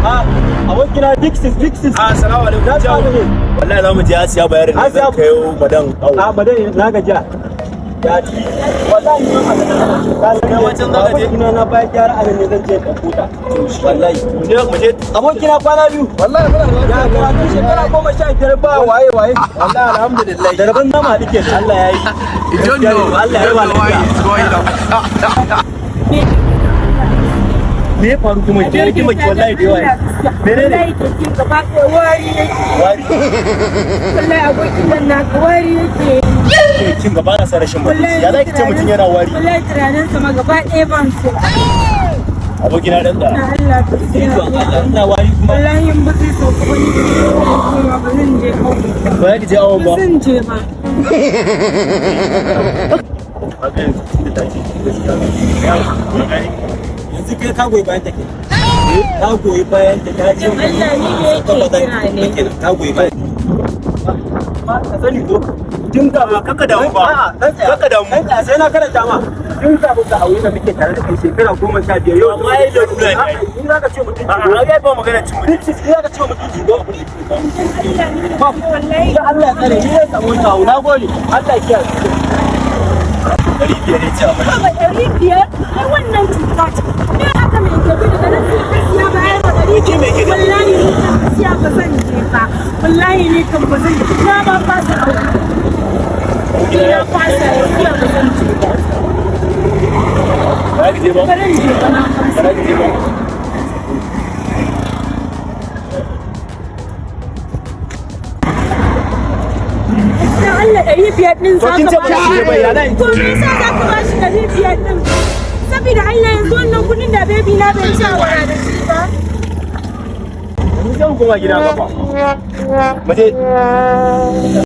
abokina Dixis. Assalamu alaikum. Wallahi za mu je Asiya bayarin da zan kayo madan au. Madan na gajiya. Ya ci. Wallahi ni ma da wancan zaka je. Ina na bayar gyara a ne zan je ka huta. Wallahi. Mu je. Abokina kwana biyu. Wallahi muna da karatu shekara 15 ba waye. Wallahi alhamdulillah. Da rabon nama dike Allah yayi. Allah ya ba lafiya. Me ya faru kuma ke rike maki wallahi da yawa menene wallahi ke kin gaba ko wari wallahi abokin nan na wari yake kin gaba na sa rashin mutunci ya zaki ce mutun yana wari wallahi tunanin sa ma gaba ɗaya ban so abokina dan da Allah ka tsira ina wari kuma wallahi in ba sai so ko ni ba zan je ko ba ya je awon ba zan je ba akan da take yanzu kai ka goyi bayan take ka goyi bayan ta ta ce ka goyi bayan ka sani to tun ka ba kaka damu ba kaka damu sai na karanta ma tun ka ba aure da muke tare da kai shekara 15 yau amma yayi da rura ne in zaka ce mutum a ga ba magana cin mutum in zaka ce mutum go ba wallahi da Allah ya tsare ni zai samu tawo na gode Allah ya kiyaye 500 ne ce ba 500 ai wannan cuta ce ne aka mai gobe daga nan sai siya bayar da 100 wallahi ni kan siya ba zan je ba wallahi ni kan ba zan na ba fasa ina fasa siya ba zan je ba ba ki je ba ba ki je ba Allah 500 din za ka bashi to me yasa za ka bashi 500 din saboda Allah yanzu wannan kudin da baby na bai ci awara da shi ba mun kuma gida gaba